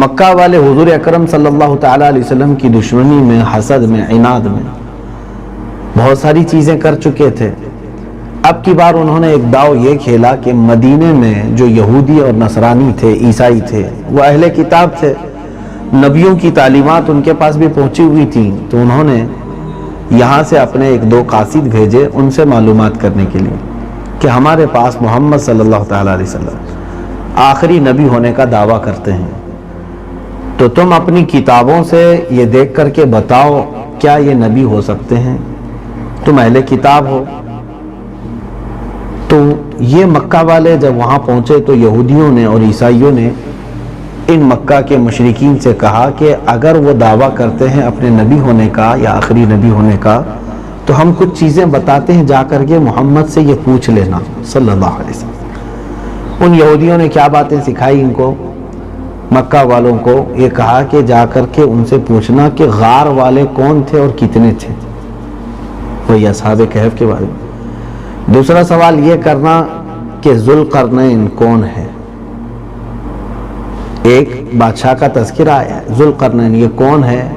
مکہ والے حضور اکرم صلی اللہ تعالیٰ علیہ وسلم کی دشمنی میں، حسد میں، عناد میں بہت ساری چیزیں کر چکے تھے۔ اب کی بار انہوں نے ایک داؤ یہ کھیلا کہ مدینے میں جو یہودی اور نصرانی تھے، عیسائی تھے، وہ اہل کتاب تھے، نبیوں کی تعلیمات ان کے پاس بھی پہنچی ہوئی تھیں، تو انہوں نے یہاں سے اپنے ایک دو قاصد بھیجے ان سے معلومات کرنے کے لیے کہ ہمارے پاس محمد صلی اللہ تعالیٰ علیہ وسلم آخری نبی ہونے کا دعویٰ کرتے ہیں، تو تم اپنی کتابوں سے یہ دیکھ کر کے بتاؤ کیا یہ نبی ہو سکتے ہیں، تم اہل کتاب ہو۔ تو یہ مکہ والے جب وہاں پہنچے تو یہودیوں نے اور عیسائیوں نے ان مکہ کے مشرکین سے کہا کہ اگر وہ دعویٰ کرتے ہیں اپنے نبی ہونے کا یا آخری نبی ہونے کا تو ہم کچھ چیزیں بتاتے ہیں، جا کر کے محمد سے یہ پوچھ لینا صلی اللہ علیہ وسلم۔ ان یہودیوں نے کیا باتیں سکھائی ان کو، مکہ والوں کو یہ کہا کہ جا کر کے ان سے پوچھنا کہ غار والے کون تھے اور کتنے تھے، وہی اصحاب کہف کے بارے میں۔ دوسرا سوال یہ کرنا کہ ذوالقرنین کون ہے، ایک بادشاہ کا تذکرہ ہے، ذوالقرنین یہ کون ہے۔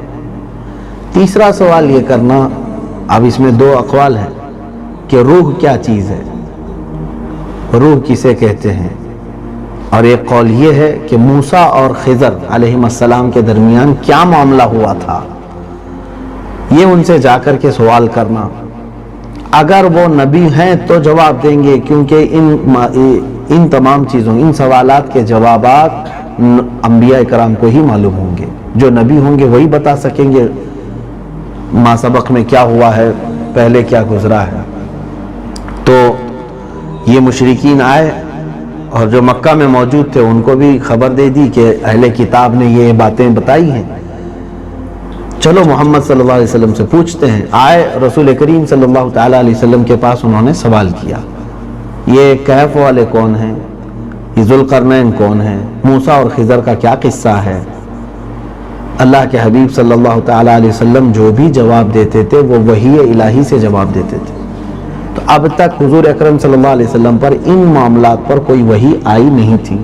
تیسرا سوال یہ کرنا، اب اس میں دو اقوال ہیں کہ روح کیا چیز ہے، روح کسے کہتے ہیں، اور ایک قول یہ ہے کہ موسیٰ اور خضر علیہ السلام کے درمیان کیا معاملہ ہوا تھا، یہ ان سے جا کر کے سوال کرنا۔ اگر وہ نبی ہیں تو جواب دیں گے، کیونکہ ان تمام چیزوں، ان سوالات کے جوابات انبیاء کرام کو ہی معلوم ہوں گے، جو نبی ہوں گے وہی بتا سکیں گے ما سبق میں کیا ہوا ہے، پہلے کیا گزرا ہے۔ تو یہ مشرکین آئے اور جو مکہ میں موجود تھے ان کو بھی خبر دے دی کہ اہل کتاب نے یہ باتیں بتائی ہیں، چلو محمد صلی اللہ علیہ وسلم سے پوچھتے ہیں۔ آئے رسول کریم صلی اللہ تعالیٰ علیہ وسلم کے پاس، انہوں نے سوال کیا یہ کہف والے کون ہیں، یہ ذوالقرنین کون ہیں، موسیٰ اور خضر کا کیا قصہ ہے۔ اللہ کے حبیب صلی اللہ تعالیٰ علیہ وسلم جو بھی جواب دیتے تھے وہ وحی الہی سے جواب دیتے تھے، تو اب تک حضور اکرم صلی اللہ علیہ وسلم پر ان معاملات پر کوئی وحی آئی نہیں تھی،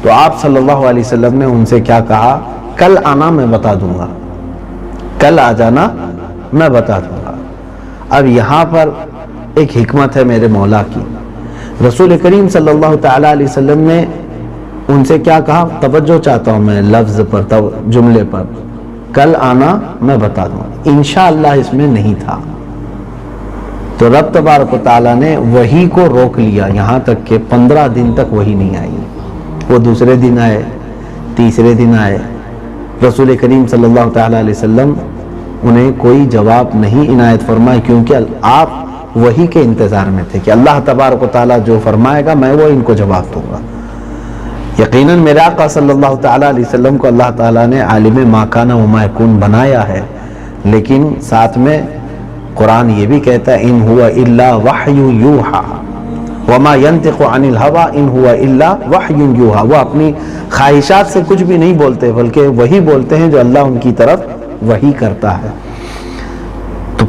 تو آپ صلی اللہ علیہ وسلم نے ان سے کیا کہا، کل آنا میں بتا دوں گا، کل آ جانا میں بتا دوں گا۔ اب یہاں پر ایک حکمت ہے میرے مولا کی، رسول کریم صلی اللہ تعالیٰ علیہ وسلم نے ان سے کیا کہا، توجہ چاہتا ہوں میں لفظ پر، جملے پر، کل آنا میں بتا دوں گا، انشاءاللہ اس میں نہیں تھا، تو رب تبارک و تعالیٰ نے وحی کو روک لیا یہاں تک کہ 15 دن تک وحی نہیں آئی۔ وہ دوسرے دن آئے، تیسرے دن آئے، رسول کریم صلی اللہ تعالیٰ علیہ وسلم انہیں کوئی جواب نہیں عنایت فرمائے، کیونکہ آپ وحی کے انتظار میں تھے کہ اللہ تبارک و تعالیٰ جو فرمائے گا میں وہ ان کو جواب دوں گا۔ یقیناً میرے آقا صلی اللہ تعالیٰ علیہ وسلم کو اللہ تعالیٰ نے عالم ما کان و ما یکون بنایا ہے، لیکن ساتھ میں قرآن یہ بھی کہتا ہے ان ہوا الا وحی یوحا وما ينطق عن الهوى ان هو الا وحی یوحا، وہ اپنی خواہشات سے کچھ بھی نہیں بولتے بلکہ وہی بولتے ہیں جو اللہ ان کی طرف وحی کرتا ہے۔ تو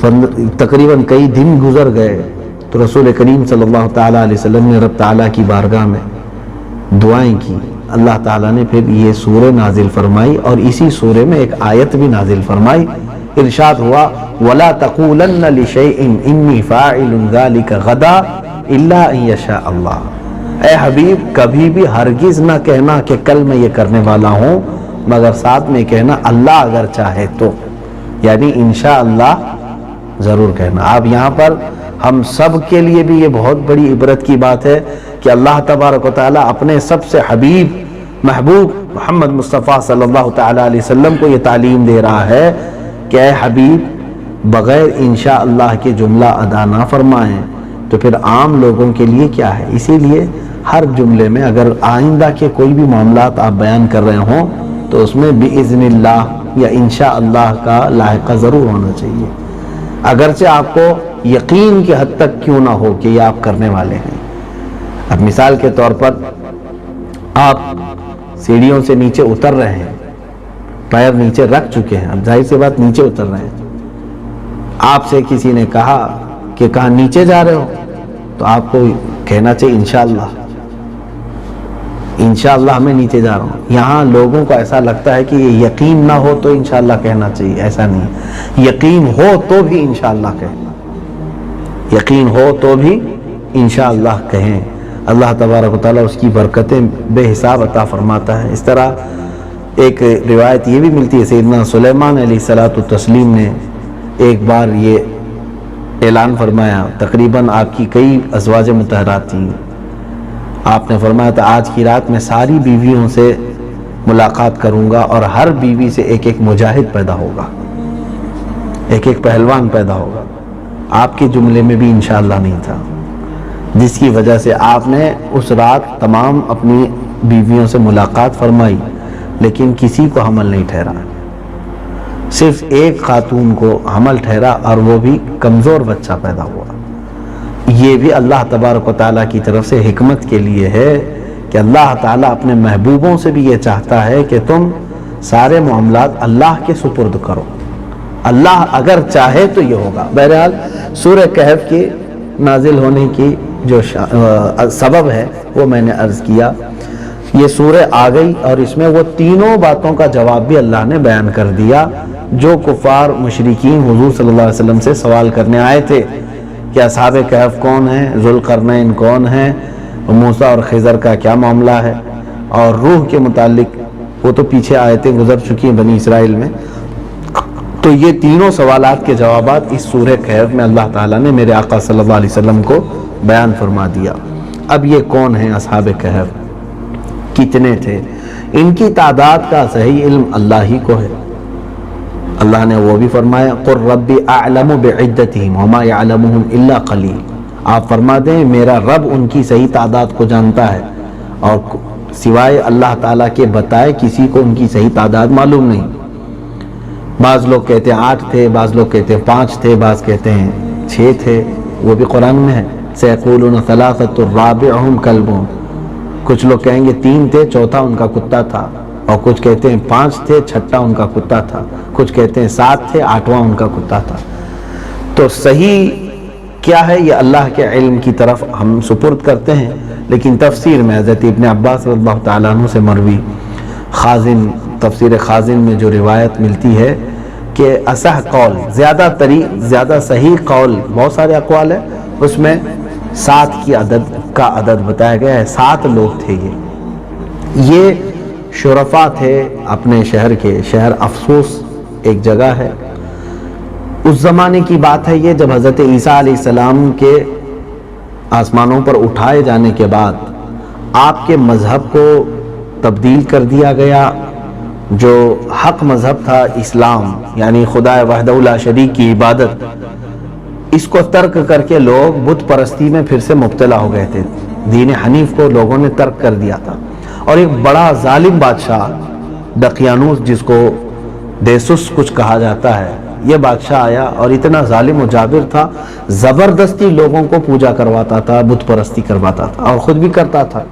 تقریباً کئی دن گزر گئے تو رسول کریم صلی اللہ تعالیٰ علیہ وسلم نے رب تعالیٰ کی بارگاہ میں دعائیں کی، اللہ تعالیٰ نے پھر یہ سورہ نازل فرمائی، اور اسی سورہ میں ایک آیت بھی نازل فرمائی، ارشاد ہوا وَلَا تَقُولَنَّ لِشَيْءٍ إِنِّي فَاعِلٌ ذَلِكَ غَدًا إِلَّا أَن يَشَاءَ اللَّهُ، اے حبیب کبھی بھی ہرگز نہ کہنا کہ کل میں یہ کرنے والا ہوں، مگر ساتھ میں کہنا اللہ اگر چاہے تو، یعنی انشاءاللہ ضرور کہنا۔ اب یہاں پر ہم سب کے لیے بھی یہ بہت بڑی عبرت کی بات ہے کہ اللہ تبارک و تعالیٰ اپنے سب سے حبیب محبوب محمد مصطفیٰ صلی اللہ تعالیٰ علیہ وسلم کو یہ تعلیم دے رہا ہے کہ اے حبیب بغیر انشاءاللہ کے جملہ ادا نہ فرمائیں، تو پھر عام لوگوں کے لیے کیا ہے۔ اسی لیے ہر جملے میں اگر آئندہ کے کوئی بھی معاملات آپ بیان کر رہے ہوں تو اس میں بِإِذْنِ اللہ یا انشاءاللہ کا لاحقہ ضرور ہونا چاہیے، اگرچہ آپ کو یقین کی حد تک کیوں نہ ہو کہ یہ آپ کرنے والے ہیں۔ اب مثال کے طور پر آپ سیڑھیوں سے نیچے اتر رہے ہیں، پیر نیچے رکھ چکے ہیں، اب ظاہر سی بات نیچے اتر رہے ہیں، آپ سے کسی نے کہا کہ کہاں نیچے جا رہے ہو، تو آپ کو کہنا چاہیے انشاءاللہ، انشاءاللہ میں نیچے جا رہا ہوں. یہاں لوگوں کو ایسا لگتا ہے کہ یہ یقین نہ ہو تو انشاءاللہ کہنا چاہیے. ایسا نہیں، یقین ہو تو بھی انشاءاللہ کہیں، یقین ہو تو بھی انشاءاللہ کہیں. اللہ تبارک و تعالیٰ اس کی برکتیں بے حساب عطا فرماتا ہے. اس طرح ایک روایت یہ بھی ملتی ہے، سیدنا سلیمان علیہ الصلوۃ والتسلیم نے ایک بار یہ اعلان فرمایا، تقریباً آپ کی کئی ازواج مطہرات تھیں. آپ نے فرمایا تھا آج کی رات میں ساری بیویوں سے ملاقات کروں گا اور ہر بیوی سے ایک ایک مجاہد پیدا ہوگا، ایک ایک پہلوان پیدا ہوگا. آپ کے جملے میں بھی انشاءاللہ نہیں تھا، جس کی وجہ سے آپ نے اس رات تمام اپنی بیویوں سے ملاقات فرمائی، لیکن کسی کو حمل نہیں ٹھہرا. صرف ایک خاتون کو حمل ٹھہرا اور وہ بھی کمزور بچہ پیدا ہوا. یہ بھی اللہ تبارک و تعالیٰ کی طرف سے حکمت کے لیے ہے کہ اللہ تعالیٰ اپنے محبوبوں سے بھی یہ چاہتا ہے کہ تم سارے معاملات اللہ کے سپرد کرو. اللہ اگر چاہے تو یہ ہوگا. بہرحال سورہ کہف کی نازل ہونے کی جو سبب ہے وہ میں نے عرض کیا. یہ سورہ آ گئی اور اس میں وہ تینوں باتوں کا جواب بھی اللہ نے بیان کر دیا جو کفار مشرکین حضور صلی اللہ علیہ وسلم سے سوال کرنے آئے تھے کہ اصحاب کہف کون ہیں، ذوالقرنین کون ہیں، موسیٰ اور خضر کا کیا معاملہ ہے، اور روح کے متعلق وہ تو پیچھے آیتیں گزر چکی ہیں بنی اسرائیل میں. تو یہ تینوں سوالات کے جوابات اس سورہ کہف میں اللہ تعالیٰ نے میرے آقا صلی اللہ علیہ وسلم کو بیان فرما دیا. اب یہ کون ہیں اصحاب کہف، کتنے تھے، ان کی تعداد کا صحیح علم اللہ ہی کو ہے. اللہ نے وہ بھی فرمایا قُلْ رَبِّ أَعْلَمُ بِعِدَّتِهِمْ وَمَا يَعْلَمُهُمْ إِلَّا قَلِيلٌ. آپ فرما دیں میرا رب ان کی صحیح تعداد کو جانتا ہے اور سوائے اللہ تعالیٰ کے بتائے کسی کو ان کی صحیح تعداد معلوم نہیں. بعض لوگ کہتے ہیں 8 تھے، بعض لوگ کہتے ہیں 5 تھے، بعض کہتے ہیں 6 تھے. وہ بھی قرآن میں ہے سَيَقُولُونَ ثَلَاثَةٌ رَابِعُهُمْ كَلْبُهُمْ. کچھ لوگ کہیں گے 3 تھے، چوتھا ان کا کتا تھا، اور کچھ کہتے ہیں 5 تھے، چھٹا ان کا کتا تھا، کچھ کہتے ہیں 7 تھے، 8واں ان کا کتا تھا. تو صحیح کیا ہے یہ اللہ کے علم کی طرف ہم سپرد کرتے ہیں. لیکن تفسیر میں حضرت ابن عباس رضی اللہ تعالیٰ عنہ سے مروی خازن تفسیر خازن میں جو روایت ملتی ہے کہ اصح قول زیادہ صحیح قول، بہت سارے اقوال ہیں، اس میں 7 کی کا عدد بتایا گیا ہے. 7 لوگ تھے. یہ شرفا تھے اپنے شہر کے. شہر افسوس ایک جگہ ہے. اس زمانے کی بات ہے یہ جب حضرت عیسیٰ علیہ السلام کے آسمانوں پر اٹھائے جانے کے بعد آپ کے مذہب کو تبدیل کر دیا گیا. جو حق مذہب تھا اسلام، یعنی خدا وحدہ لا شریک کی عبادت، اس کو ترک کر کے لوگ بت پرستی میں پھر سے مبتلا ہو گئے تھے. دین حنیف کو لوگوں نے ترک کر دیا تھا. اور ایک بڑا ظالم بادشاہ دقیانوس، جس کو دیسوس کچھ کہا جاتا ہے، یہ بادشاہ آیا اور اتنا ظالم و جابر تھا، زبردستی لوگوں کو پوجا کرواتا تھا، بت پرستی کرواتا تھا اور خود بھی کرتا تھا.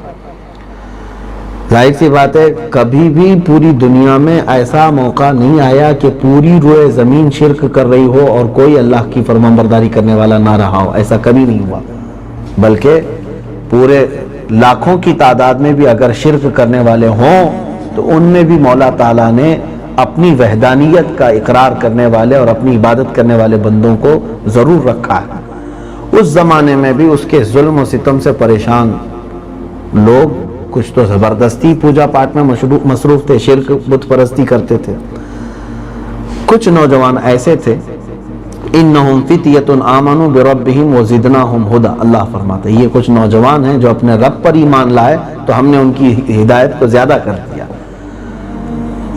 ظاہر سی بات ہے کبھی بھی پوری دنیا میں ایسا موقع نہیں آیا کہ پوری روئے زمین شرک کر رہی ہو اور کوئی اللہ کی فرمانبرداری کرنے والا نہ رہا ہو. ایسا کبھی نہیں ہوا. بلکہ پورے لاکھوں کی تعداد میں بھی اگر شرک کرنے والے ہوں تو ان میں بھی مولا تعالیٰ نے اپنی وحدانیت کا اقرار کرنے والے اور اپنی عبادت کرنے والے بندوں کو ضرور رکھا ہے. اس زمانے میں بھی اس کے ظلم و ستم سے پریشان لوگ کچھ تو زبردستی پوجا پاٹ میں مصروف تھے، شرک بت پرستی کرتے تھے. کچھ نوجوان ایسے تھے انہم فتیۃ آمنوا بربہم وزدناہم ھدی. اللہ فرماتا ہے یہ کچھ نوجوان ہیں جو اپنے رب پر ایمان لائے تو ہم نے ان کی ہدایت کو زیادہ کر دیا.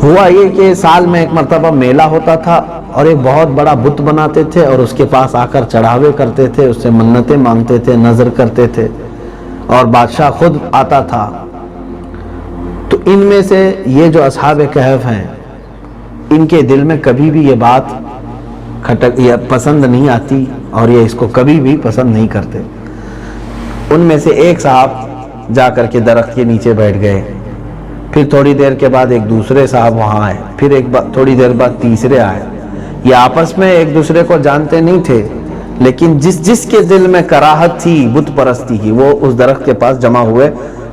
ہوا یہ کہ سال میں ایک مرتبہ میلہ ہوتا تھا اور ایک بہت بڑا بت بناتے تھے اور اس کے پاس آ کر چڑھاوے کرتے تھے، اس سے منتیں مانگتے تھے، نظر کرتے تھے، اور بادشاہ خود آتا تھا. تو ان میں سے یہ جو اصحاب کہف ہیں ان کے دل میں کبھی بھی یہ بات پسند نہیں آتی اور یہ اس کو کبھی بھی پسند نہیں کرتے. ان میں سے ایک صاحب جا کر کے درخت کے نیچے بیٹھ گئے. پھر تھوڑی دیر کے بعد ایک دوسرے صاحب وہاں آئے. پھر تھوڑی دیر بعد تیسرے آئے. یہ آپس میں ایک دوسرے کو جانتے نہیں تھے، لیکن جس کے دل میں کراہت تھی بت پرستی کی وہ اس درخت کے پاس جمع ہوئے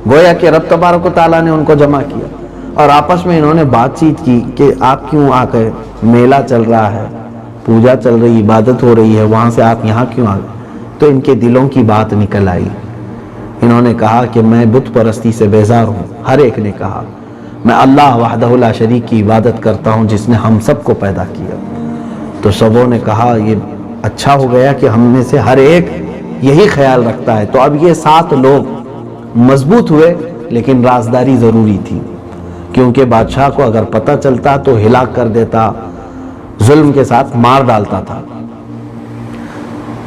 گویا کہ رب تبارک و تعالیٰ نے ان کو جمع کیا اور آپس میں انہوں نے بات چیت کی کہ آپ کیوں آ گئے، میلہ چل رہا ہے، پوجا چل رہی، عبادت ہو رہی ہے، وہاں سے آپ یہاں کیوں آ گئے؟ تو ان کے دلوں کی بات نکل آئی. انہوں نے کہا کہ میں بت پرستی سے بیزار ہوں. ہر ایک نے کہا میں اللہ وحدہ لا شریک کی عبادت کرتا ہوں جس نے ہم سب کو پیدا کیا. تو سبوں نے کہا یہ اچھا ہو گیا کہ ہم میں سے ہر ایک یہی خیال رکھتا ہے. تو اب یہ 7 لوگ مضبوط ہوئے، لیکن رازداری ضروری تھی کیونکہ بادشاہ کو اگر پتہ چلتا تو ہلاک کر دیتا، ظلم کے ساتھ مار ڈالتا تھا.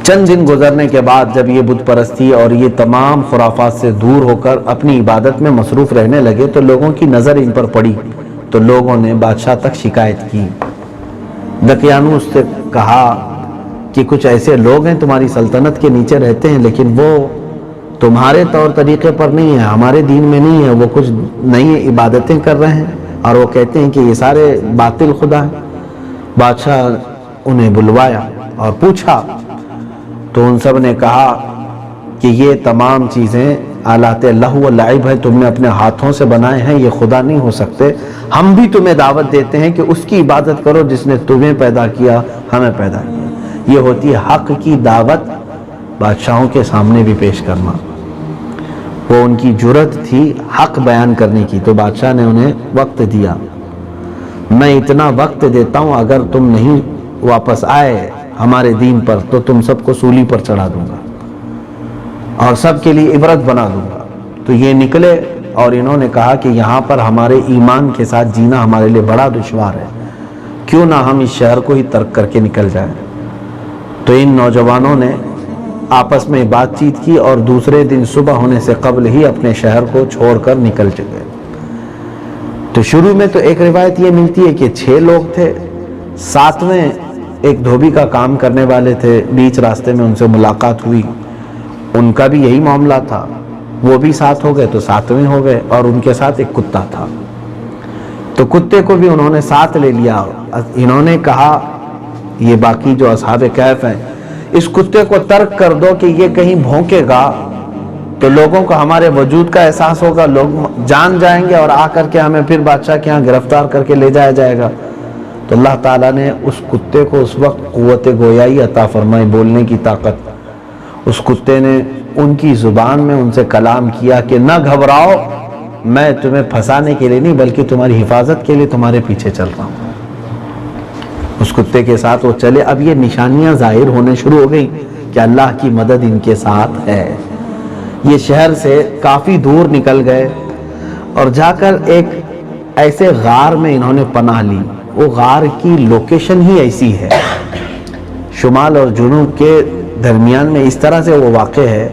چند دن گزرنے کے بعد جب یہ بت پرستی اور یہ تمام خرافات سے دور ہو کر اپنی عبادت میں مصروف رہنے لگے تو لوگوں کی نظر ان پر پڑی. تو لوگوں نے بادشاہ تک شکایت کی. دقیانوس سے کہا کہ کچھ ایسے لوگ ہیں تمہاری سلطنت کے نیچے رہتے ہیں لیکن وہ تمہارے طور طریقے پر نہیں ہے، ہمارے دین میں نہیں ہے، وہ کچھ نئی عبادتیں کر رہے ہیں اور وہ کہتے ہیں کہ یہ سارے باطل خدا ہیں. بادشاہ انہیں بلوایا اور پوچھا تو ان سب نے کہا کہ یہ تمام چیزیں آلات لہو و لعب ہے، تم نے اپنے ہاتھوں سے بنائے ہیں، یہ خدا نہیں ہو سکتے. ہم بھی تمہیں دعوت دیتے ہیں کہ اس کی عبادت کرو جس نے تمہیں پیدا کیا، ہمیں پیدا کیا. یہ ہوتی ہے حق کی دعوت بادشاہوں کے سامنے بھی پیش کرنا. وہ ان کی جرت تھی حق بیان کرنے کی. تو بادشاہ نے انہیں وقت دیا، میں اتنا وقت دیتا ہوں اگر تم نہیں واپس آئے ہمارے دین پر تو تم سب کو سولی پر چڑھا دوں گا اور سب کے لیے عبرت بنا دوں گا. تو یہ نکلے اور انہوں نے کہا کہ یہاں پر ہمارے ایمان کے ساتھ جینا ہمارے لیے بڑا دشوار ہے، کیوں نہ ہم اس شہر کو ہی ترک کر کے نکل جائیں. تو ان نوجوانوں نے آپس میں بات چیت کی اور دوسرے دن صبح ہونے سے قبل ہی اپنے شہر کو چھوڑ کر نکل چکے. تو شروع میں تو ایک روایت یہ ملتی ہے کہ 6 لوگ تھے، 7ویں ایک دھوبی کا کام کرنے والے تھے، بیچ راستے میں ان سے ملاقات ہوئی، ان کا بھی یہی معاملہ تھا، وہ بھی 7 ہو گئے تو 7ویں ہو گئے. اور ان کے ساتھ ایک کتا تھا تو کتے کو بھی انہوں نے ساتھ لے لیا. انہوں نے کہا یہ باقی جو اصحاب کہف ہیں اس کتے کو ترک کر دو کہ یہ کہیں بھونکے گا تو لوگوں کو ہمارے وجود کا احساس ہوگا، لوگ جان جائیں گے اور آ کر کے ہمیں پھر بادشاہ کے ہاں گرفتار کر کے لے جایا جائے گا. تو اللہ تعالیٰ نے اس کتے کو اس وقت قوت گویائی عطا فرمائی، بولنے کی طاقت. اس کتے نے ان کی زبان میں ان سے کلام کیا کہ نہ گھبراؤ، میں تمہیں پھنسانے کے لیے نہیں بلکہ تمہاری حفاظت کے لیے تمہارے پیچھے چل رہا ہوں. اس کتے کے ساتھ وہ چلے. اب یہ نشانیاں ظاہر ہونے شروع ہو گئی کہ اللہ کی مدد ان کے ساتھ ہے. یہ شہر سے کافی دور نکل گئے اور جا کر ایک ایسے غار میں انہوں نے پناہ لی. وہ غار کی لوکیشن ہی ایسی ہے، شمال اور جنوب کے درمیان میں اس طرح سے وہ واقع ہے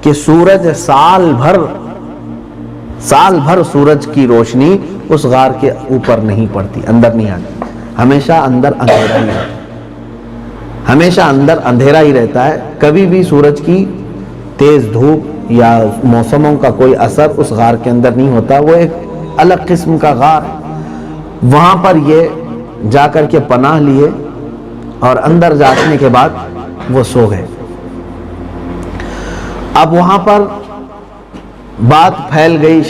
کہ سورج سال بھر سورج کی روشنی اس غار کے اوپر نہیں پڑتی، اندر نہیں آتی. ہمیشہ اندر اندھیرا ہی رہتا ہے. کبھی بھی سورج کی تیز دھوپ یا موسموں کا کوئی اثر اس غار کے اندر نہیں ہوتا. وہ ایک الگ قسم کا غار. وہاں پر یہ جا کر کے پناہ لیے اور اندر جانے کے بعد وہ سو گئے. اب وہاں پر بات پھیل گئی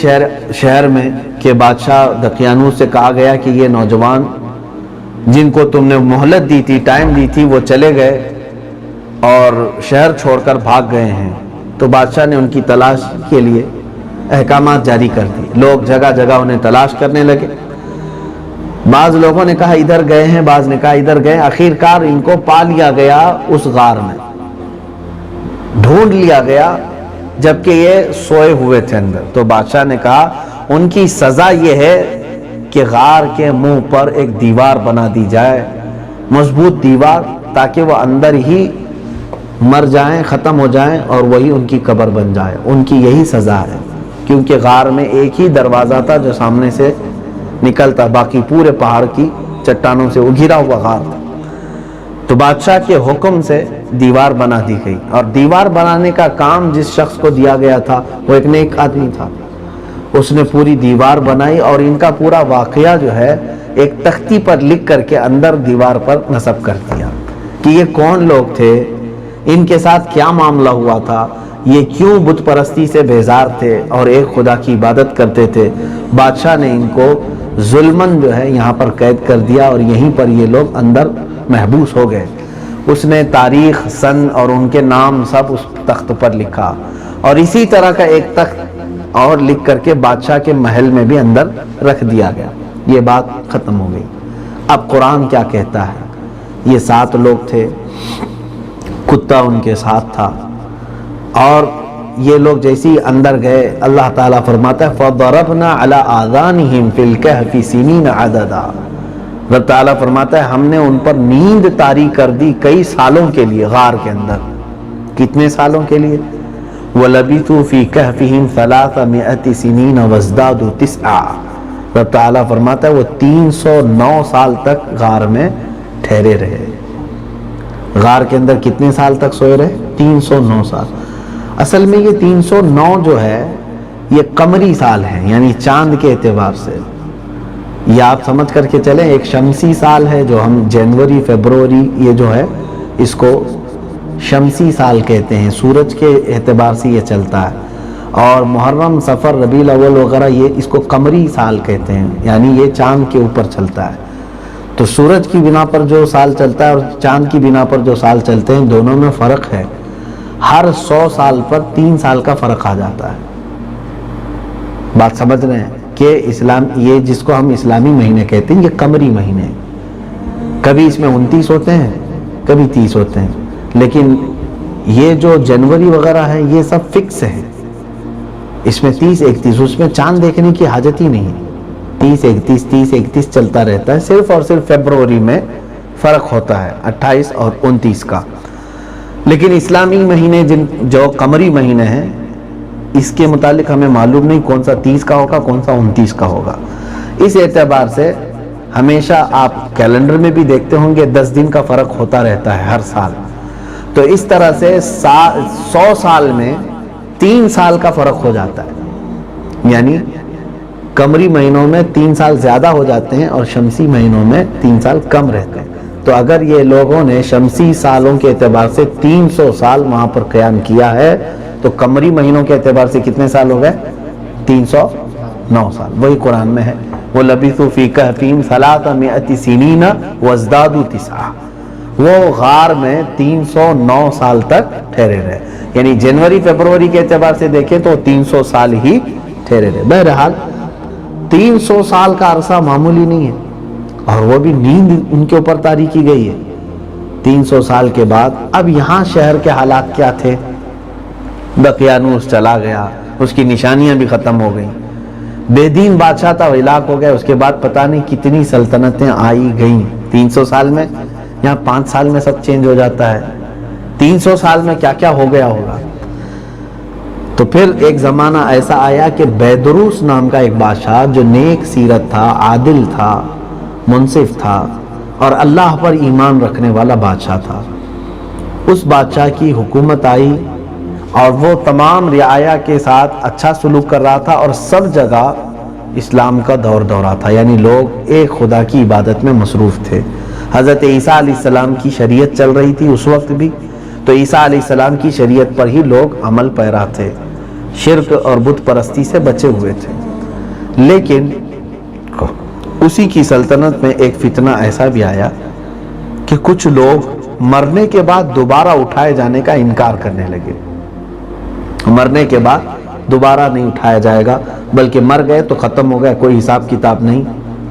شہر میں کہ بادشاہ دقیانوس سے کہا گیا کہ یہ نوجوان جن کو تم نے مہلت دی تھی، ٹائم دی تھی، وہ چلے گئے اور شہر چھوڑ کر بھاگ گئے ہیں. تو بادشاہ نے ان کی تلاش کے لیے احکامات جاری کر دی. لوگ جگہ جگہ انہیں تلاش کرنے لگے. بعض لوگوں نے کہا ادھر گئے ہیں، بعض نے کہا ادھر گئے. آخر کار ان کو پا لیا گیا، اس غار میں ڈھونڈ لیا گیا جبکہ یہ سوئے ہوئے تھے اندر. تو بادشاہ نے کہا ان کی سزا یہ ہے کہ غار کے منہ پر ایک دیوار بنا دی جائے، مضبوط دیوار، تاکہ وہ اندر ہی مر جائیں، ختم ہو جائیں اور وہی ان کی قبر بن جائے. ان کی یہی سزا ہے کیونکہ غار میں ایک ہی دروازہ تھا جو سامنے سے نکلتا، باقی پورے پہاڑ کی چٹانوں سے گھرا ہوا غار تھا. تو بادشاہ کے حکم سے دیوار بنا دی گئی اور دیوار بنانے کا کام جس شخص کو دیا گیا تھا وہ ایک نیک آدمی تھا. اس نے پوری دیوار بنائی اور ان کا پورا واقعہ جو ہے ایک تختی پر لکھ کر کے اندر دیوار پر نصب کر دیا کہ یہ کون لوگ تھے، ان کے ساتھ کیا معاملہ ہوا تھا، یہ کیوں بت پرستی سے بیزار تھے اور ایک خدا کی عبادت کرتے تھے، بادشاہ نے ان کو ظلمن جو ہے یہاں پر قید کر دیا اور یہیں پر یہ لوگ اندر محبوس ہو گئے۔ اس نے تاریخ، سن اور ان کے نام سب اس تخت پر لکھا، اور اسی طرح کا ایک تخت اور لکھ کر کے بادشاہ کے محل میں بھی اندر رکھ دیا گیا۔ یہ بات ختم ہو گئی۔ اب قرآن کیا کہتا ہے؟ یہ 7 لوگ تھے، کتا ان کے ساتھ تھا، اور یہ لوگ جیسے ہی اندر گئے، اللہ تعالیٰ فرماتا ہے فَضَرَبْنَا عَلَىٰ آذَانِهِمْ فِي الْكَهْفِ سِنِينَ عَدَدًا۔ رب تعالیٰ فرماتا ہے ہم نے ان پر نیند طاری کر دی کئی سالوں کے لیے غار کے اندر۔ کتنے سالوں کے لیے؟ وَلَبِثُوا فِي كَهْفِهِمْ 300 سِنِينَ وَازْدَادُوا 9۔ رب تعالیٰ فرماتا ہے وہ 309 سال تک غار میں ٹھہرے رہے۔ غار کے اندر کتنے سال تک سوئے رہے؟ 309 سال۔ اصل میں یہ 309 جو ہے یہ قمری سال ہیں، یعنی چاند کے اعتبار سے۔ یہ آپ سمجھ کر کے چلیں، ایک شمسی سال ہے جو ہم جنوری، فیبروری، یہ جو ہے اس کو شمسی سال کہتے ہیں، سورج کے اعتبار سے یہ چلتا ہے، اور محرم، صفر، ربیع الاول وغیرہ یہ اس کو قمری سال کہتے ہیں، یعنی یہ چاند کے اوپر چلتا ہے۔ تو سورج کی بنا پر جو سال چلتا ہے اور چاند کی بنا پر جو سال چلتے ہیں دونوں میں فرق ہے۔ ہر 100 سال پر 3 سال کا فرق آ جاتا ہے۔ بات سمجھ رہے ہیں کہ اسلام، یہ جس کو ہم اسلامی مہینے کہتے ہیں، یہ قمری مہینے ہیں۔ کبھی اس میں 29 ہوتے ہیں، کبھی 30 ہوتے ہیں، لیکن یہ جو جنوری وغیرہ ہے یہ سب فکس ہے۔ اس میں 30 31، اس میں چاند دیکھنے کی حاجت ہی نہیں، 30 31 30 31 چلتا رہتا ہے۔ صرف اور صرف فیبروری میں فرق ہوتا ہے 28 اور 29 کا۔ لیکن اسلامی مہینے جو قمری مہینے ہیں اس کے متعلق ہمیں معلوم نہیں کون سا 30 کا ہوگا، کون سا 29 کا ہوگا۔ اس اعتبار سے ہمیشہ آپ کیلنڈر میں بھی دیکھتے ہوں گے 10 دن کا فرق ہوتا رہتا ہے ہر سال۔ تو اس طرح سے 100 سال میں 3 سال کا فرق ہو جاتا ہے، یعنی قمری مہینوں میں 3 سال زیادہ ہو جاتے ہیں اور شمسی مہینوں میں 3 سال کم رہتے ہیں۔ تو اگر یہ لوگوں نے شمسی سالوں کے اعتبار سے 300 سال وہاں پر قیام کیا ہے تو قمری مہینوں کے اعتبار سے کتنے سال ہو گئے؟ 309 سال۔ وہی قرآن میں ہے وَلَبِثُوا فِي كَهْفِهِمْ 300 سِنِينَ وَازْدَادُوا 9۔ وہ غار میں 309 سال تک ٹھہرے رہے، یعنی جنوری فیبروری کے اعتبار سے دیکھیں تو 300 سال ہی ٹھہرے رہے۔ بہرحال 300 سال کا عرصہ معمولی نہیں ہے، اور وہ بھی نیند ان کے اوپر طاری کی گئی ہے۔ 300 سال کے بعد اب یہاں شہر کے حالات کیا تھے؟ دقیانوس چلا گیا، اس کی نشانیاں بھی ختم ہو گئیں، بے دین بادشاہ تھا وہ ہلاک ہو گیا۔ اس کے بعد پتہ نہیں کتنی سلطنتیں آئی گئیں 300 سال میں۔ یہاں 5 سال میں سب چینج ہو جاتا ہے، 300 سال میں کیا کیا ہو گیا ہوگا۔ تو پھر ایک زمانہ ایسا آیا کہ بیدروس نام کا ایک بادشاہ جو نیک سیرت تھا، عادل تھا، منصف تھا اور اللہ پر ایمان رکھنے والا بادشاہ تھا۔ اس بادشاہ کی حکومت آئی اور وہ تمام رعایا کے ساتھ اچھا سلوک کر رہا تھا، اور سب جگہ اسلام کا دور دورہ تھا، یعنی لوگ ایک خدا کی عبادت میں مصروف تھے۔ حضرت عیسیٰ علیہ السلام کی شریعت چل رہی تھی اس وقت بھی، تو عیسیٰ علیہ السلام کی شریعت پر ہی لوگ عمل پیرا تھے، شرک اور بت پرستی سے بچے ہوئے تھے۔ لیکن اسی کی سلطنت میں ایک فتنہ ایسا بھی آیا کہ کچھ لوگ مرنے کے بعد دوبارہ اٹھائے جانے کا انکار کرنے لگے۔ مرنے کے بعد دوبارہ نہیں اٹھایا جائے گا، بلکہ مر گئے تو ختم ہو گیا، کوئی حساب کتاب نہیں،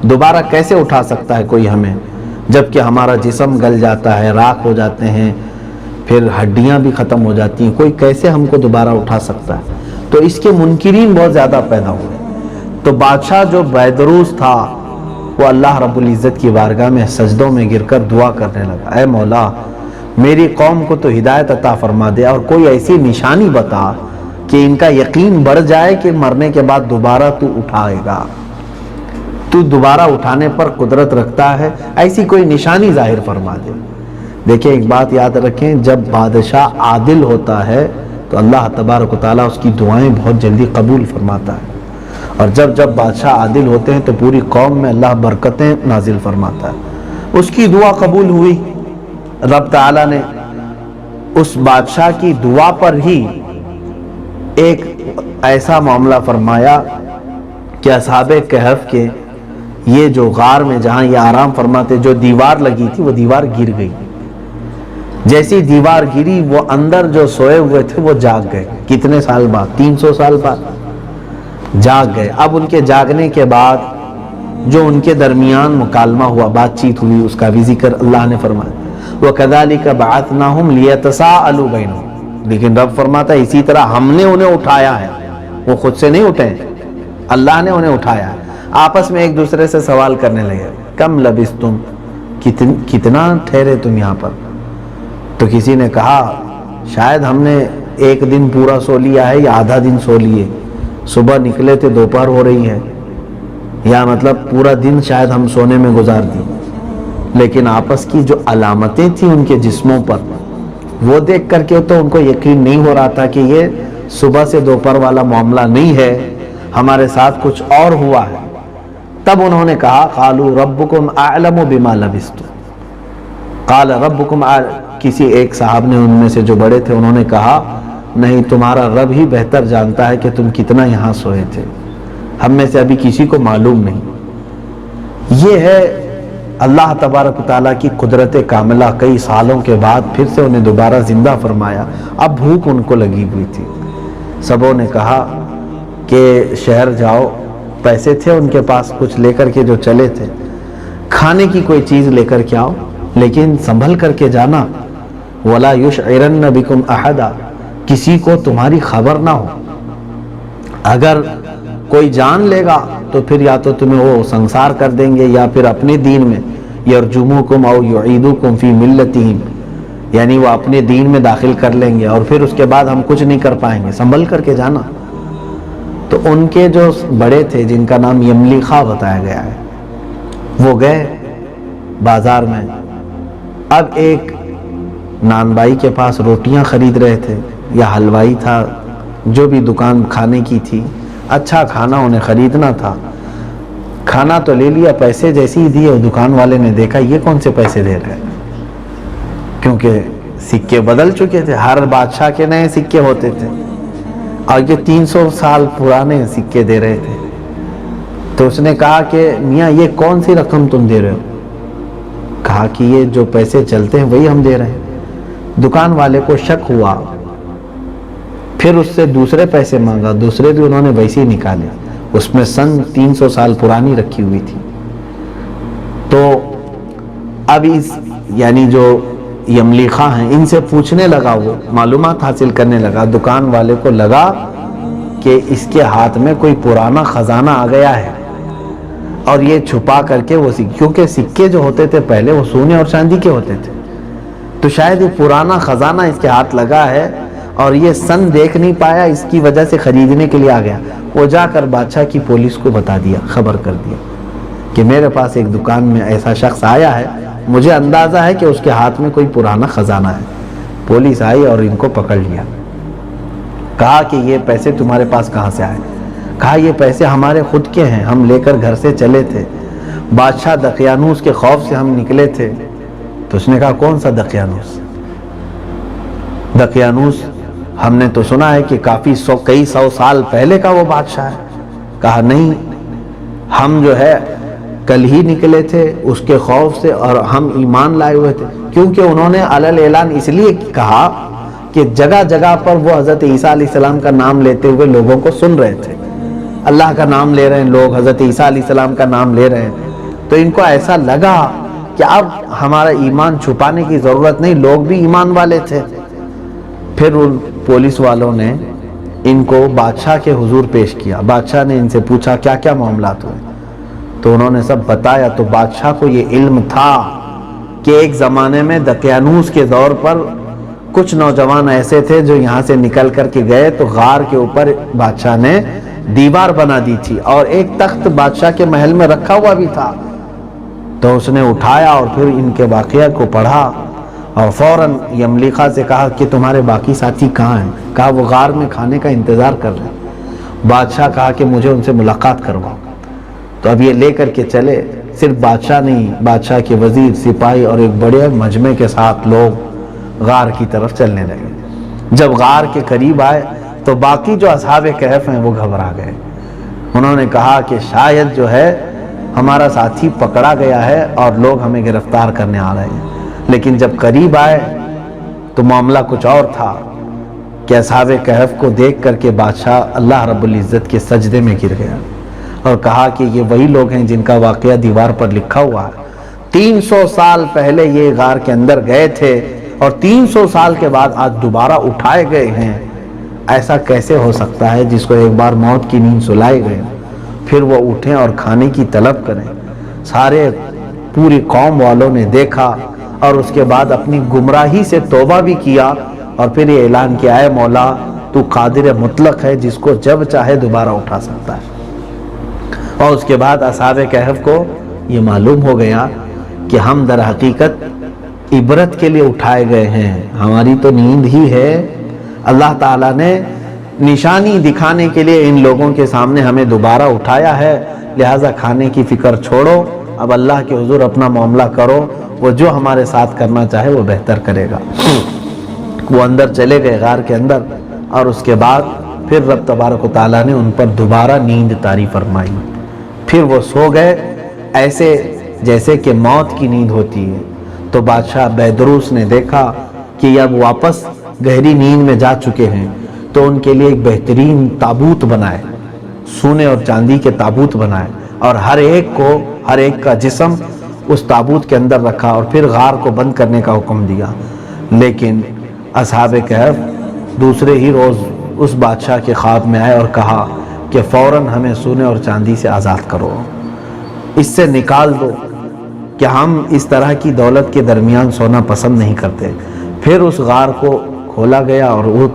دوبارہ کیسے اٹھا سکتا ہے کوئی ہمیں، جبکہ ہمارا جسم گل جاتا ہے، راکھ ہو جاتے ہیں، پھر ہڈیاں بھی ختم ہو جاتی ہیں، کوئی کیسے ہم کو دوبارہ اٹھا سکتا ہے؟ تو اس کے منکرین بہت زیادہ پیدا ہوئے۔ تو بادشاہ جو بیدروس تھا وہ اللہ رب العزت کی بارگاہ میں سجدوں میں گر کر دعا کرنے لگا، اے مولا میری قوم کو تو ہدایت عطا فرما دے اور کوئی ایسی نشانی بتا کہ ان کا یقین بڑھ جائے کہ مرنے کے بعد دوبارہ تو اٹھائے گا، تو دوبارہ اٹھانے پر قدرت رکھتا ہے، ایسی کوئی نشانی ظاہر فرما دے۔ دیکھیں ایک بات یاد رکھیں، جب بادشاہ عادل ہوتا ہے تو اللہ تبارک و تعالیٰ اس کی دعائیں بہت جلدی قبول فرماتا ہے، اور جب بادشاہ عادل ہوتے ہیں تو پوری قوم میں اللہ برکتیں نازل فرماتا ہے۔ اس کی دعا قبول ہوئی، رب تعالیٰ نے اس بادشاہ کی دعا پر ہی ایک ایسا معاملہ فرمایا کہ اصحاب کہف کے یہ جو غار میں جہاں یہ آرام فرماتے جو دیوار لگی تھی وہ دیوار گر گئی. جیسی دیوار گری وہ اندر جو سوئے ہوئے تھے وہ جاگ گئے. کتنے سال بعد؟ 300 سال بعد جاگ گئے. اب ان کے جاگنے کے بعد جو ان کے درمیان مکالمہ ہوا، بات چیت ہوئی، اس کا بھی ذکر اللہ نے فرمایا. وَكَذَلِكَ بَعَثْنَاهُمْ لِيَتَسَاءَلُوا بَيْنَهُمْ. لیکن رب فرماتا ہے اسی طرح ہم نے انہیں اٹھایا ہے، وہ خود سے نہیں اٹھے، اللہ نے انہیں اٹھایا ہے. آپس میں ایک دوسرے سے سوال کرنے لگے، کم لبثتم، کتنا ٹھہرے تم یہاں پر؟ تو کسی نے کہا شاید ہم نے ایک دن پورا سو لیا ہے یا آدھا دن سو لیے، صبح نکلے تھے دوپہر ہو رہی ہے، یا مطلب پورا دن شاید ہم سونے میں گزار دی. لیکن آپس کی جو علامتیں تھیں ان کے جسموں پر وہ دیکھ کر کے تو ان کو یقین نہیں ہو رہا تھا کہ یہ صبح سے دوپہر والا معاملہ نہیں ہے، ہمارے ساتھ کچھ اور ہوا ہے. تب انہوں نے کہا قالوا ربکم اعلم بما لبثتم. قال ربکم کسی ایک صاحب نے ان میں سے جو بڑے تھے انہوں نے کہا نہیں، تمہارا رب ہی بہتر جانتا ہے کہ تم کتنا یہاں سوئے تھے، ہم میں سے ابھی کسی کو معلوم نہیں. یہ ہے اللہ تبارک و تعالیٰ کی قدرت کاملہ. کئی سالوں کے بعد پھر سے انہیں دوبارہ زندہ فرمایا. اب بھوک ان کو لگی ہوئی تھی. سبوں نے کہا کہ شہر جاؤ، پیسے تھے ان کے پاس کچھ لے کر کے جو چلے تھے، کھانے کی کوئی چیز لے کر کے آؤ، لیکن سنبھل کر کے جانا. وَلَا يُشْعِرَنَّ بِكُمْ أَحَدًا. کسی کو تمہاری خبر نہ ہو. اگر کوئی جان لے گا تو پھر یا تو تمہیں وہ سنسار کر دیں گے یا پھر اپنے دین میں یرجموکم او یعیدوکم فی ملتہم، یعنی وہ اپنے دین میں داخل کر لیں گے اور پھر اس کے بعد ہم کچھ نہیں کر پائیں گے، سنبھل کر کے جانا. تو ان کے جو بڑے تھے جن کا نام یملیخا بتایا گیا ہے، وہ گئے بازار میں. اب ایک نان بائی کے پاس روٹیاں خرید رہے تھے یا حلوائی تھا، جو بھی دکان کھانے کی تھی، اچھا کھانا انہیں خریدنا تھا. کھانا تو لے لیا، پیسے جیسے ہی دیے دکان والے نے دیکھا یہ کون سے پیسے دے رہے ہیں، کیونکہ سکے بدل چکے تھے، ہر بادشاہ کے نئے سکے ہوتے تھے اور یہ 300 سال پرانے سکے دے رہے تھے. تو اس نے کہا کہ میاں یہ کون سی رقم تم دے رہے ہو؟ کہا کہ یہ جو پیسے چلتے ہیں وہی ہم دے رہے ہیں. دکان والے کو شک ہوا، پھر اس سے دوسرے پیسے مانگا، دوسرے بھی انہوں نے ویسے ہی نکالے. اس میں سن 300 سال پرانی رکھی ہوئی تھی. تو اب اس یعنی جو یملیخا ہیں ان سے پوچھنے لگا، وہ معلومات حاصل کرنے لگا. دکان والے کو لگا کہ اس کے ہاتھ میں کوئی پرانا خزانہ آ گیا ہے اور یہ چھپا کر کے وہ کیونکہ سکے جو ہوتے تھے پہلے وہ سونے اور چاندی کے ہوتے تھے، تو شاید یہ پرانا خزانہ اس کے ہاتھ لگا ہے اور یہ سن دیکھ نہیں پایا، اس کی وجہ سے خریدنے کے لیے آ گیا. وہ جا کر بادشاہ کی پولیس کو بتا دیا، خبر کر دیا کہ میرے پاس ایک دکان میں ایسا شخص آیا ہے، مجھے اندازہ ہے کہ اس کے ہاتھ میں کوئی پرانا خزانہ ہے. پولیس آئی اور ان کو پکڑ لیا. کہا کہ یہ پیسے تمہارے پاس کہاں سے آئے؟ کہا یہ پیسے ہمارے خود کے ہیں، ہم لے کر گھر سے چلے تھے، بادشاہ دقیانوس کے خوف سے ہم نکلے تھے. تو اس نے کہا کون سا دقیانوس؟ دقیانوس ہم نے تو سنا ہے کہ کئی سو سال پہلے کا وہ بادشاہ ہے. کہا نہیں، ہم جو ہے کل ہی نکلے تھے اس کے خوف سے اور ہم ایمان لائے ہوئے تھے. کیونکہ انہوں نے علل اعلان اس لیے کہا کہ جگہ جگہ پر وہ حضرت عیسیٰ علیہ السلام کا نام لیتے ہوئے لوگوں کو سن رہے تھے. اللہ کا نام لے رہے ہیں لوگ، حضرت عیسیٰ علیہ السلام کا نام لے رہے ہیں، تو ان کو ایسا لگا کہ اب ہمارا ایمان چھپانے کی ضرورت نہیں، لوگ بھی ایمان والے تھے. پھر ان پولیس والوں نے ان کو بادشاہ کے حضور پیش کیا. بادشاہ نے ان سے پوچھا کیا کیا معاملات ہوئے، تو انہوں نے سب بتایا. تو بادشاہ کو یہ علم تھا کہ ایک زمانے میں دقیانوس کے دور پر کچھ نوجوان ایسے تھے جو یہاں سے نکل کر کے گئے تو غار کے اوپر بادشاہ نے دیوار بنا دی تھی اور ایک تخت بادشاہ کے محل میں رکھا ہوا بھی تھا. تو اس نے اٹھایا اور پھر ان کے واقعہ کو پڑھا اور فوراً یملیخا سے کہا کہ تمہارے باقی ساتھی کہاں ہیں؟ کہا وہ غار میں کھانے کا انتظار کر رہے ہیں. بادشاہ کہا کہ مجھے ان سے ملاقات کرواؤ. تو اب یہ لے کر کے چلے. صرف بادشاہ نہیں، بادشاہ کے وزیر، سپاہی اور ایک بڑے مجمع کے ساتھ لوگ غار کی طرف چلنے لگے. جب غار کے قریب آئے تو باقی جو اصحاب کہف ہیں وہ گھبرا گئے. انہوں نے کہا کہ شاید جو ہے ہمارا ساتھی پکڑا گیا ہے اور لوگ ہمیں گرفتار کرنے آ رہے ہیں. لیکن جب قریب آئے تو معاملہ کچھ اور تھا کہ اصحاب کہف کو دیکھ کر کے بادشاہ اللہ رب العزت کے سجدے میں گر گیا اور کہا کہ یہ وہی لوگ ہیں جن کا واقعہ دیوار پر لکھا ہوا ہے. 300 سال پہلے یہ غار کے اندر گئے تھے اور 300 سال کے بعد آج دوبارہ اٹھائے گئے ہیں. ایسا کیسے ہو سکتا ہے جس کو ایک بار موت کی نیند سلائے گئے پھر وہ اٹھیں اور کھانے کی طلب کریں. سارے پوری قوم والوں نے دیکھا اور اس کے بعد اپنی گمراہی سے توبہ بھی کیا اور پھر یہ اعلان کیا ہے مولا تو قادر مطلق ہے جس کو جب چاہے دوبارہ اٹھا سکتا ہے. اور اس کے بعد اصحاب کہف کو یہ معلوم ہو گیا کہ ہم در حقیقت عبرت کے لیے اٹھائے گئے ہیں, ہماری تو نیند ہی ہے. اللہ تعالیٰ نے نشانی دکھانے کے لیے ان لوگوں کے سامنے ہمیں دوبارہ اٹھایا ہے, لہٰذا کھانے کی فکر چھوڑو, اب اللہ کے حضور اپنا معاملہ کرو, وہ جو ہمارے ساتھ کرنا چاہے وہ بہتر کرے گا. وہ اندر چلے گئے غار کے اندر اور اس کے بعد پھر رب تبارک و تعالیٰ نے ان پر دوبارہ نیند طاری فرمائی. پھر وہ سو گئے ایسے جیسے کہ موت کی نیند ہوتی ہے. تو بادشاہ بیدروس نے دیکھا کہ اب واپس گہری نیند میں جا چکے ہیں تو ان کے لیے ایک بہترین تابوت بنائے, سونے اور چاندی کے تابوت بنائے اور ہر ایک کا جسم اس تابوت کے اندر رکھا اور پھر غار کو بند کرنے کا حکم دیا. لیکن اصحاب کہف دوسرے ہی روز اس بادشاہ کے خواب میں آئے اور کہا کہ فوراً ہمیں سونے اور چاندی سے آزاد کرو, اس سے نکال دو کہ ہم اس طرح کی دولت کے درمیان سونا پسند نہیں کرتے. پھر اس غار کو کھولا گیا اور وہ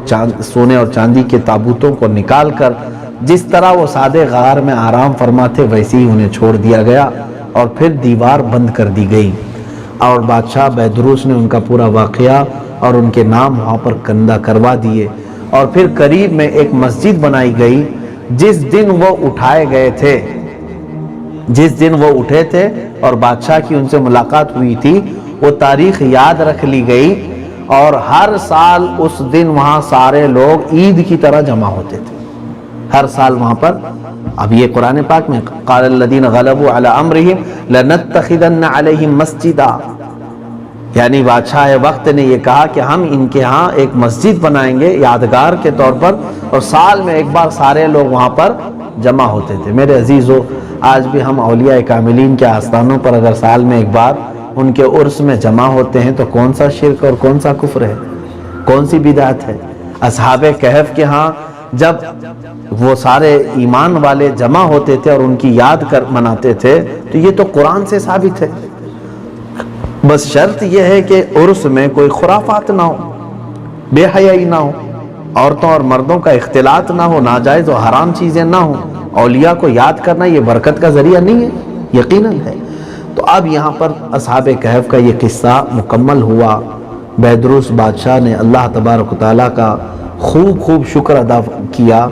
سونے اور چاندی کے تابوتوں کو نکال کر جس طرح وہ سادے غار میں آرام فرما تھے ویسے ہی انہیں چھوڑ دیا گیا اور پھر دیوار بند کر دی گئی. اور بادشاہ بیدروس نے ان کا پورا واقعہ اور ان کے نام وہاں پر کندہ کروا دیے. اور پھر قریب میں ایک مسجد بنائی گئی. جس دن وہ اٹھائے گئے تھے, جس دن وہ اٹھے تھے اور بادشاہ کی ان سے ملاقات ہوئی تھی, وہ تاریخ یاد رکھ لی گئی اور ہر سال اس دن وہاں سارے لوگ عید کی طرح جمع ہوتے تھے. ہر سال وہاں پر, اب یہ قرآن پاک میں قال الذین غلبوا علی امرہم لنتخذن علیہم مسجدا, یعنی بادشاہ وقت نے یہ کہا کہ ہم ان کے ہاں ایک مسجد بنائیں گے یادگار کے طور پر, اور سال میں ایک بار سارے لوگ وہاں پر جمع ہوتے تھے. میرے عزیزو, آج بھی ہم اولیاء کاملین کے آستانوں پر اگر سال میں ایک بار ان کے عرس میں جمع ہوتے ہیں تو کون سا شرک اور کون سا کفر ہے, کون سی بدعت ہے. اصحاب کہف کے ہاں جب وہ سارے ایمان والے جمع ہوتے تھے اور ان کی یاد کر مناتے تھے تو یہ تو قرآن سے ثابت ہے. بس شرط یہ ہے کہ عرس میں کوئی خرافات نہ ہو, بے حیائی نہ ہو, عورتوں اور مردوں کا اختلاط نہ ہو, ناجائز و حرام چیزیں نہ ہوں. اولیاء کو یاد کرنا یہ برکت کا ذریعہ نہیں ہے, یقیناً ہے. تو اب یہاں پر اصحاب کہف کا یہ قصہ مکمل ہوا. بیدروس بادشاہ نے اللہ تبارک و تعالیٰ کا خوب شکر ادا کیا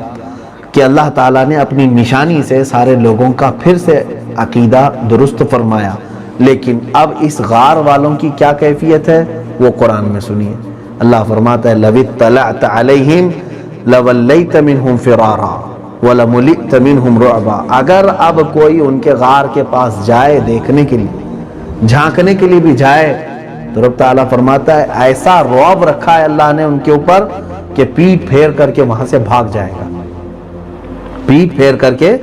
کہ اللہ تعالیٰ نے اپنی نشانی سے سارے لوگوں کا پھر سے عقیدہ درست فرمایا. لیکن اب اس غار والوں کی کیا کیفیت ہے وہ قرآن میں سنیے. اللہ فرماتا ہے لَوِ اطَّلَعْتَ عَلَيْهِمْ لَوَلَّيْتَ مِنْهُمْ فِرَارًا وَلَمُلِئْتَ مِنْهُمْ رُعْبًا. اگر اب کوئی ان کے غار کے پاس جائے دیکھنے کے لیے, جھانکنے کے لیے بھی جائے, تو رب تعالیٰ فرماتا ہے ایسا رعب رکھا ہے اللہ نے ان کے اوپر کہ پیٹ پھیر کر کے وہاں سے بھاگ جائے گا, پیٹ پھیر کر کے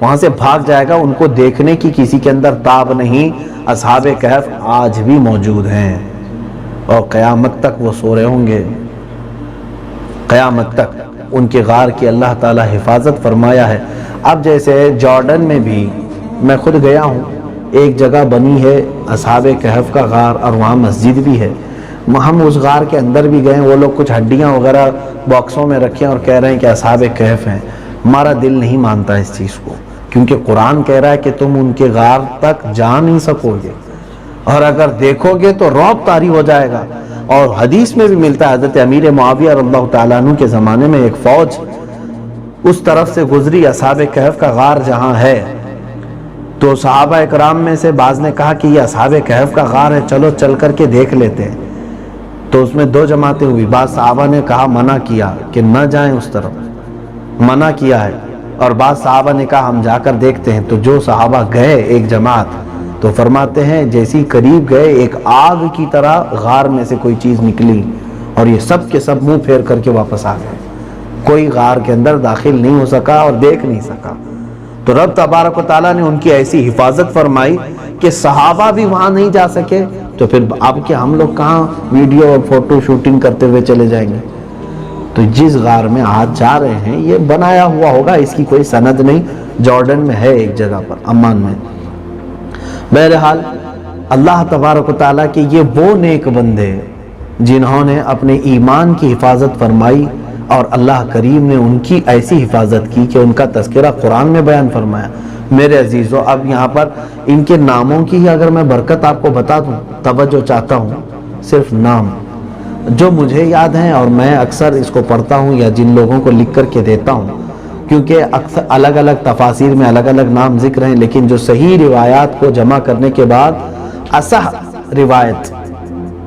وہاں سے بھاگ جائے گا. ان کو دیکھنے کی کسی کے اندر تاب نہیں. اصحاب کہف آج بھی موجود ہیں اور قیامت تک وہ سو رہے ہوں گے, قیامت تک ان کے غار کی اللہ تعالیٰ حفاظت فرمایا ہے. اب جیسے جارڈن میں بھی میں خود گیا ہوں, ایک جگہ بنی ہے اصحاب کہف کا غار اور وہاں مسجد بھی ہے. ہم اس غار کے اندر بھی گئے, وہ لوگ کچھ ہڈیاں وغیرہ باکسوں میں رکھیں اور کہہ رہے ہیں کہ اصحاب کہف ہیں. ہمارا دل نہیں مانتا اس چیز کو, کیونکہ قرآن کہہ رہا ہے کہ تم ان کے غار تک جا نہیں سکو گے اور اگر دیکھو گے تو رعب طاری ہو جائے گا. اور حدیث میں بھی ملتا ہے حضرت امیر معاویہ رضی اللہ تعالیٰ عنہ کے زمانے میں ایک فوج اس طرف سے گزری اصحاب کہف کا غار جہاں ہے, تو صحابہ اکرام میں سے بعض نے کہا کہ یہ اصحاب کہف کا غار ہے, چلو چل کر کے دیکھ لیتے ہیں. تو اس میں دو جماعتیں ہوئی. بعض صحابہ نے کہا منع کیا کہ نہ جائیں اس طرف، منع کیا ہے، اور بعض صحابہ نے کہا ہم جا کر دیکھتے ہیں. تو جو صحابہ گئے ایک جماعت، تو فرماتے ہیں جیسی قریب گئے ایک آگ کی طرح غار میں سے کوئی چیز نکلی اور یہ سب کے سب منہ پھیر کر کے واپس آ گئے. کوئی غار کے اندر داخل نہیں ہو سکا اور دیکھ نہیں سکا. تو رب تبارک و تعالیٰ نے ان کی ایسی حفاظت فرمائی کہ صحابہ بھی وہاں نہیں جا سکے. تو پھر اب کہ ہم لوگ کہاں ویڈیو اور فوٹو شوٹنگ کرتے ہوئے چلے جائیں گے. تو جس غار میں آج جا رہے ہیں یہ بنایا ہوا ہوگا، اس کی کوئی سند نہیں. جارڈن میں ہے ایک جگہ پر، عمان میں. بہرحال اللہ تبارک و تعالیٰ کے یہ وہ نیک بندے جنہوں نے اپنے ایمان کی حفاظت فرمائی، اور اللہ کریم نے ان کی ایسی حفاظت کی کہ ان کا تذکرہ قرآن میں بیان فرمایا. میرے عزیزو، اب یہاں پر ان کے ناموں کی ہی اگر میں برکت آپ کو بتا دوں، توجہ چاہتا ہوں. صرف نام جو مجھے یاد ہیں، اور میں اکثر اس کو پڑھتا ہوں یا جن لوگوں کو لکھ کر کے دیتا ہوں، کیونکہ اکثر الگ الگ تفاسیر میں الگ الگ نام ذکر ہیں، لیکن جو صحیح روایات کو جمع کرنے کے بعد اصح روایت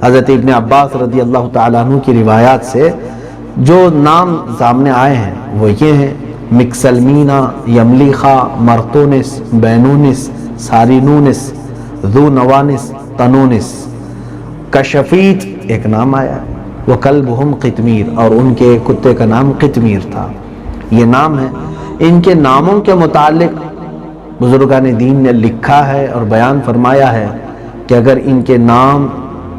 حضرت ابن عباس رضی اللہ تعالیٰ عنہ کی روایات سے جو نام سامنے آئے ہیں وہ یہ ہیں: مکسلمینا، یملیخا، مرتونس، بینونس، سارینونس، ذو نوانس، تنونس. کشفیت ایک نام آیا، وہ کلبہم قطمیر، اور ان کے کتے کا نام قطمیر تھا. یہ نام ہے. ان کے ناموں کے متعلق بزرگان دین نے لکھا ہے اور بیان فرمایا ہے کہ اگر ان کے نام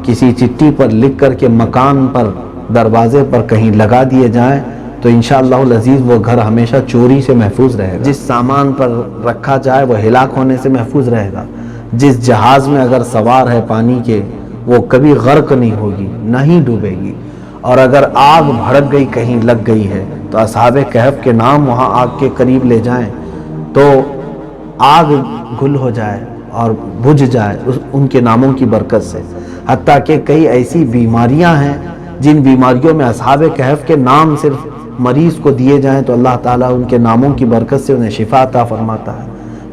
کسی چٹھی پر لکھ کر کے مکان پر، دروازے پر کہیں لگا دیے جائیں تو انشاءاللہ العزیز وہ گھر ہمیشہ چوری سے محفوظ رہے گا. جس سامان پر رکھا جائے وہ ہلاک ہونے سے محفوظ رہے گا. جس جہاز میں اگر سوار ہے پانی کے، وہ کبھی غرق نہیں ہوگی، نہ ہی ڈوبے گی. اور اگر آگ بھڑک گئی، کہیں لگ گئی ہے، تو اصحاب کہف کے نام وہاں آگ کے قریب لے جائیں تو آگ گل ہو جائے اور بجھ جائے ان کے ناموں کی برکت سے. حتیٰ کہ کئی ایسی بیماریاں ہیں جن بیماریوں میں اصحاب کہف کے نام صرف مریض کو دیے جائیں تو اللہ تعالیٰ ان کے ناموں کی برکت سے انہیں شفا عطا فرماتا ہے.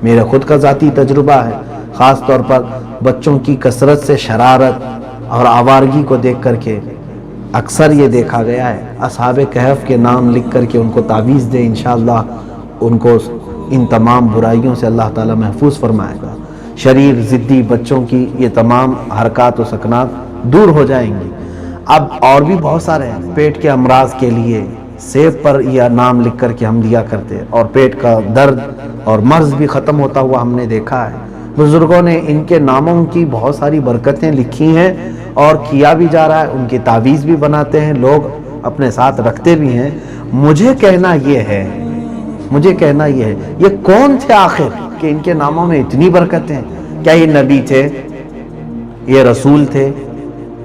میرا خود کا ذاتی تجربہ ہے، خاص طور پر بچوں کی کثرت سے شرارت اور آوارگی کو دیکھ کر کے اکثر یہ دیکھا گیا ہے اصحاب کہف کے نام لکھ کر کے ان کو تعویذ دے، انشاءاللہ ان کو ان تمام برائیوں سے اللہ تعالیٰ محفوظ فرمائے گا. شریر ضدی بچوں کی یہ تمام حرکات و سکنات دور ہو جائیں گی. اب اور بھی بہت سارے ہیں. پیٹ کے امراض کے لیے سیب پر یہ نام لکھ کر کے ہم دیا کرتے، اور پیٹ کا درد اور مرض بھی ختم ہوتا ہوا ہم نے دیکھا ہے. بزرگوں نے ان کے ناموں کی بہت ساری برکتیں لکھی ہیں اور کیا بھی جا رہا ہے. ان کی تعویذ بھی بناتے ہیں لوگ، اپنے ساتھ رکھتے بھی ہیں. مجھے کہنا یہ ہے یہ کون تھے آخر کہ ان کے ناموں میں اتنی برکتیں؟ کیا یہ نبی تھے؟ یہ رسول تھے؟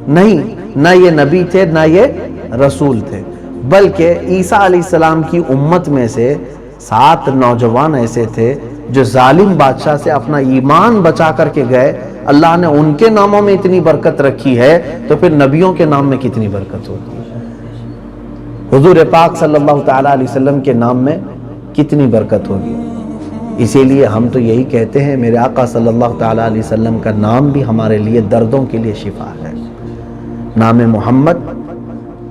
نہیں، نہ یہ نبی تھے نہ یہ رسول تھے، بلکہ عیسیٰ علیہ السلام کی امت میں سے 7 نوجوان ایسے تھے جو ظالم بادشاہ سے اپنا ایمان بچا کر کے گئے. اللہ نے ان کے ناموں میں اتنی برکت رکھی ہے تو پھر نبیوں کے نام میں کتنی برکت ہوگی؟ حضور پاک صلی اللہ تعالیٰ علیہ وسلم کے نام میں کتنی برکت ہوگی؟ اسی لیے ہم تو یہی کہتے ہیں میرے آقا صلی اللہ تعالیٰ علیہ وسلم کا نام بھی ہمارے لیے دردوں کے لیے شفا ہے. نام محمد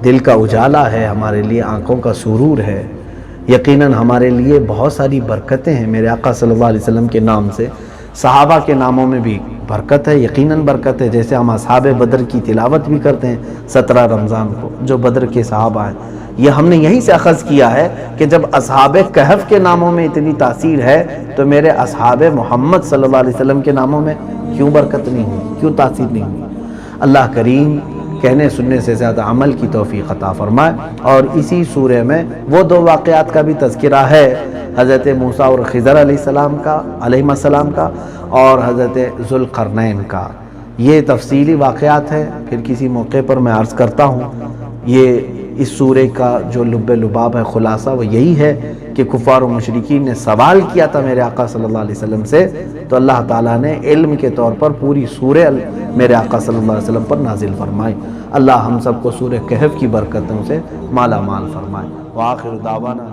دل کا اجالا ہے، ہمارے لیے آنکھوں کا سرور ہے. یقیناً ہمارے لیے بہت ساری برکتیں ہیں میرے آقا صلی اللہ علیہ وسلم کے نام سے. صحابہ کے ناموں میں بھی برکت ہے، یقیناً برکت ہے. جیسے ہم اصحاب بدر کی تلاوت بھی کرتے ہیں 17 رمضان کو، جو بدر کے صحابہ ہیں. یہ ہم نے یہیں سے اخذ کیا ہے کہ جب اصحاب کہف کے ناموں میں اتنی تاثیر ہے تو میرے اصحاب محمد صلی اللہ علیہ وسلم کے ناموں میں کیوں برکت نہیں ہوئی، کیوں تاثیر نہیں ہوئی؟ اللہ کریم کہنے سننے سے زیادہ عمل کی توفیق عطا فرمائے. اور اسی سورہ میں وہ 2 واقعات کا بھی تذکرہ ہے، حضرت موسیٰ اور خضر علیہ السلام کا اور حضرت ذوالقرنین کا. یہ تفصیلی واقعات ہیں، پھر کسی موقع پر میں عرض کرتا ہوں. یہ اس سورہ کا جو لب لباب ہے، خلاصہ وہ یہی ہے کہ کفار و مشرکین نے سوال کیا تھا میرے آقا صلی اللہ علیہ وسلم سے، تو اللہ تعالیٰ نے علم کے طور پر پوری سورہ میرے آقا صلی اللہ علیہ وسلم پر نازل فرمائی. اللہ ہم سب کو سورہ کہف کی برکتوں سے مالا مال فرمائے. وآخر دعوانا